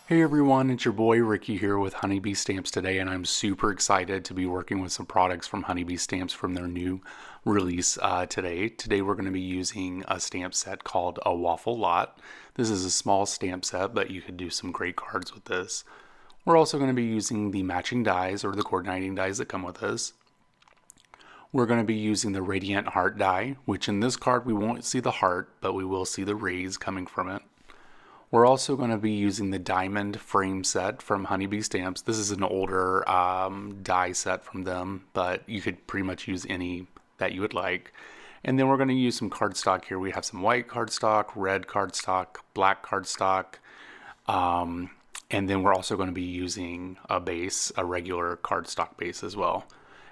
Hey everyone, it's your boy Ricky here with Honeybee Stamps today, and I'm super excited to be working with some products from Honeybee Stamps from their new release today. Today we're going to be using a stamp set called a Waffle Lot. This is a small stamp set, but you could do some great cards with this. We're also going to be using the matching dies or the coordinating dies that come with this. We're going to be using the Radiant Heart die, which in this card we won't see the heart, but we will see the rays coming from it. We're also going to be using the diamond frame set from Honeybee Stamps. This is an older die set from them, but you could pretty much use any that you would like. And then we're going to use some cardstock here. We have some white cardstock, red cardstock, black cardstock, and then we're also going to be using a base, a regular cardstock base as well.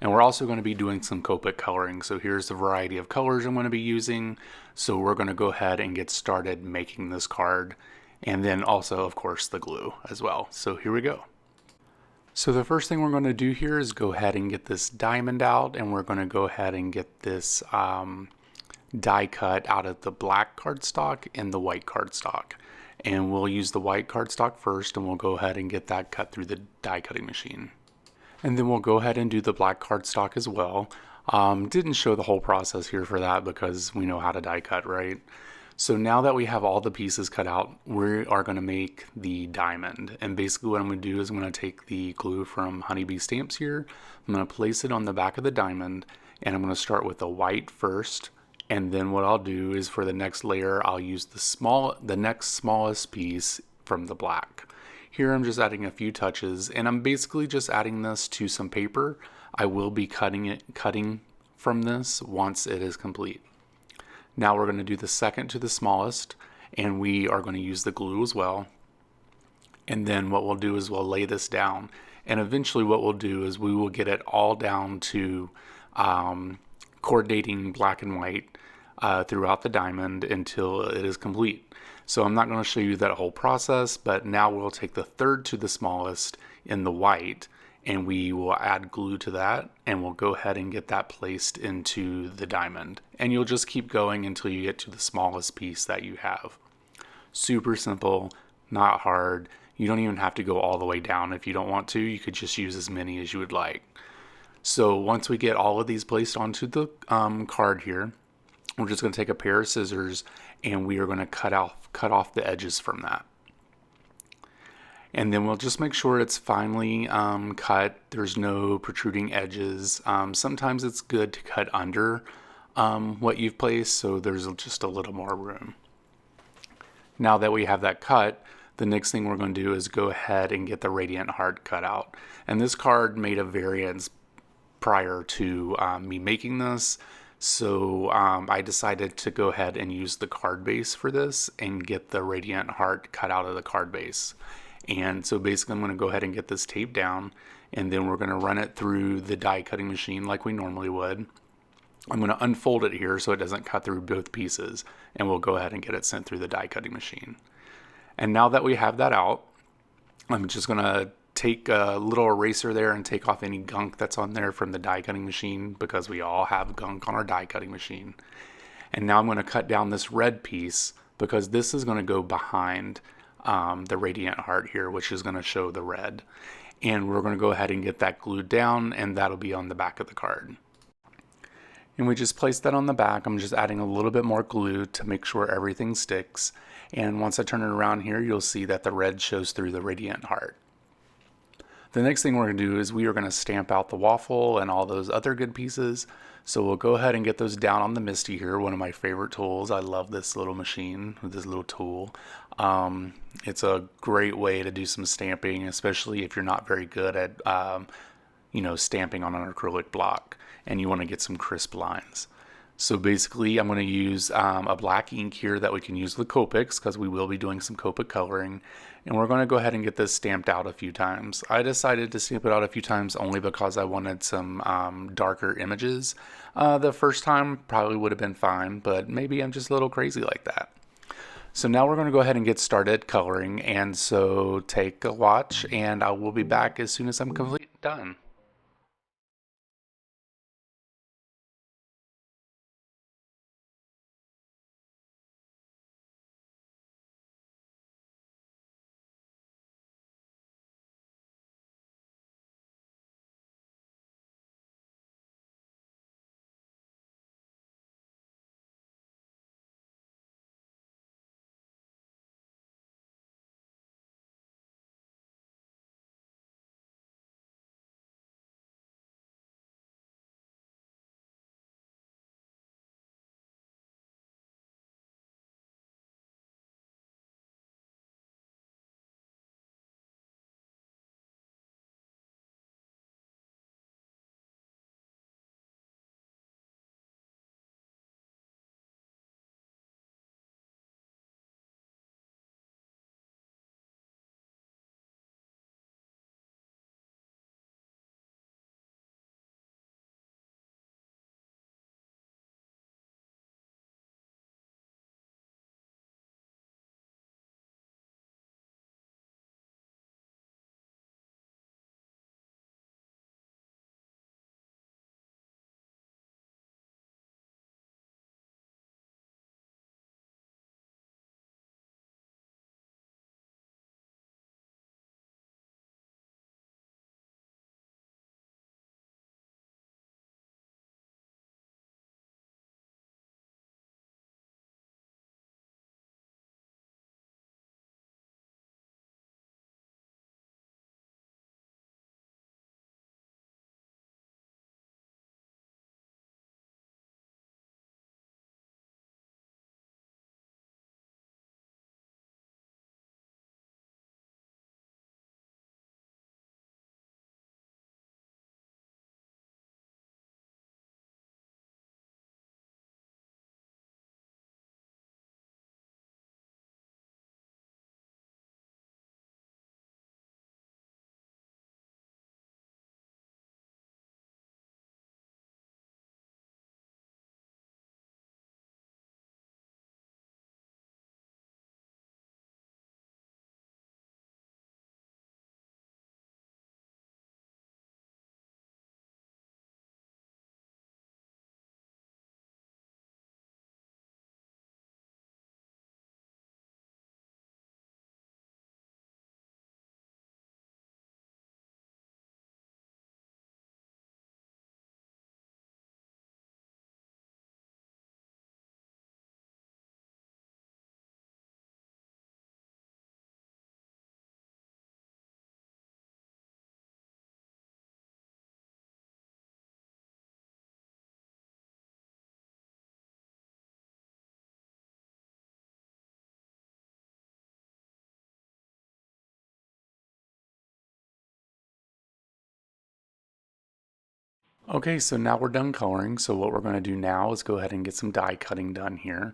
And we're also going to be doing some Copic coloring. So here's the variety of colors I'm going to be using. So we're going to go ahead and get started making this card. And then also, of course, the glue as well. So here we go. So the first thing we're going to do here is go ahead and get this diamond out. And we're going to go ahead and get this die cut out of the black cardstock and the white cardstock. And we'll use the white cardstock first, and we'll go ahead and get that cut through the die cutting machine. And then we'll go ahead and do the black cardstock as well. Didn't show the whole process here for that because we know how to die cut, right? So now that we have all the pieces cut out, we are going to make the diamond. And basically what I'm going to do is I'm going to take the glue from Honeybee Stamps here. I'm going to place it on the back of the diamond, and I'm going to start with the white first. And then what I'll do is for the next layer, I'll use the next smallest piece from the black. Here I'm just adding a few touches, and I'm basically just adding this to some paper. I will be cutting from this once it is complete. Now we're going to do the second to the smallest, and we are going to use the glue as well. And then what we'll do is we'll lay this down, and eventually what we'll do is we will get it all down to coordinating black and white throughout the diamond until it is complete. So I'm not going to show you that whole process, but now we'll take the third to the smallest in the white, and we will add glue to that, and we'll go ahead and get that placed into the diamond. And you'll just keep going until you get to the smallest piece that you have. Super simple, not hard. You don't even have to go all the way down if you don't want to. You could just use as many as you would like. So once we get all of these placed onto the card here, we're just going to take a pair of scissors, and we are going to cut off the edges from that. And then we'll just make sure it's finely cut. There's no protruding edges. Sometimes it's good to cut under what you've placed, so there's just a little more room. Now that we have that cut, the next thing we're going to do is go ahead and get the Radiant Heart cut out. And this card made a variance prior to me making this. So I decided to go ahead and use the card base for this and get the Radiant Heart cut out of the card base. And so basically I'm going to go ahead and get this taped down, and then we're going to run it through the die cutting machine like we normally would. I'm going to unfold it here so it doesn't cut through both pieces, and we'll go ahead and get it sent through the die cutting machine. And now that we have that out, I'm just going to take a little eraser there and take off any gunk that's on there from the die cutting machine, because we all have gunk on our die cutting machine. And now I'm going to cut down this red piece, because this is going to go behind the Radiant Heart here, which is going to show the red. And we're going to go ahead and get that glued down, and that'll be on the back of the card. And we just place that on the back. I'm just adding a little bit more glue to make sure everything sticks. And once I turn it around here, you'll see that the red shows through the Radiant Heart. The next thing we're going to do is we are going to stamp out the waffle and all those other good pieces. So we'll go ahead and get those down on the MISTI here, one of my favorite tools. I love this little machine with this little tool. It's a great way to do some stamping, especially if you're not very good at stamping on an acrylic block and you want to get some crisp lines. So basically I'm going to use a black ink here that we can use with Copics, because we will be doing some Copic coloring. And we're going to go ahead and get this stamped out a few times. I decided to stamp it out a few times only because I wanted some darker images. The first time probably would have been fine, but maybe I'm just a little crazy like that. So now we're going to go ahead and get started coloring. And so take a watch, and I will be back as soon as I'm done. Okay, so now we're done coloring. So what we're going to do now is go ahead and get some die cutting done here.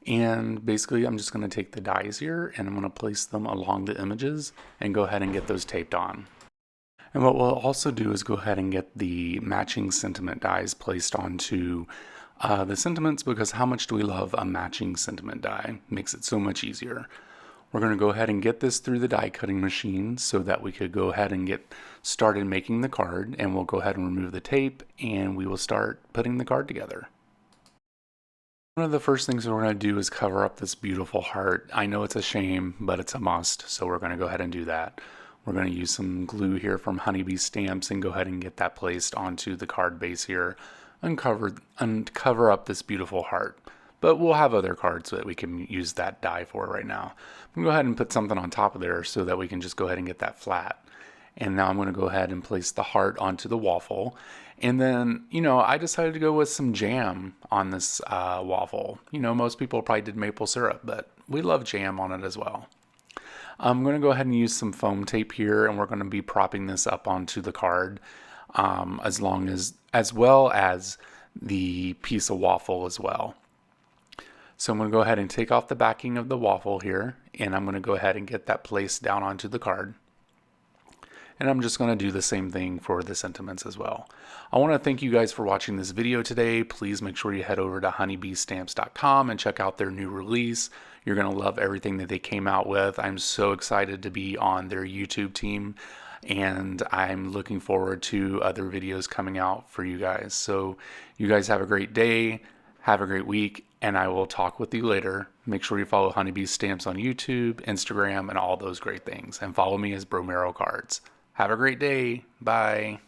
And basically I'm just going to take the dies here and I'm going to place them along the images and go ahead and get those taped on. And what we'll also do is go ahead and get the matching sentiment dies placed onto the sentiments, because how much do we love a matching sentiment die? Makes it so much easier. We're going to go ahead and get this through the die cutting machine so that we could go ahead and get started making the card, and we'll go ahead and remove the tape and we will start putting the card together. One of the first things we're going to do is cover up this beautiful heart. I know it's a shame, but it's a must, so we're going to go ahead and do that. We're going to use some glue here from Honeybee Stamps and go ahead and get that placed onto the card base here and cover up this beautiful heart. But we'll have other cards that we can use that die for right now. I'm going to go ahead and put something on top of there so that we can just go ahead and get that flat. And now I'm going to go ahead and place the heart onto the waffle. And then, I decided to go with some jam on this waffle. Most people probably did maple syrup, but we love jam on it as well. I'm going to go ahead and use some foam tape here, and we're going to be propping this up onto the card as well as the piece of waffle as well. So I'm going to go ahead and take off the backing of the waffle here, and I'm going to go ahead and get that placed down onto the card. And I'm just going to do the same thing for the sentiments as well. I want to thank you guys for watching this video today. Please make sure you head over to honeybeestamps.com and check out their new release. You're going to love everything that they came out with. I'm so excited to be on their YouTube team, and I'm looking forward to other videos coming out for you guys. So you guys have a great day, have a great week, and I will talk with you later. Make sure you follow Honeybee Stamps on YouTube, Instagram, and all those great things. And follow me as Bromero Cards. Have a great day. Bye.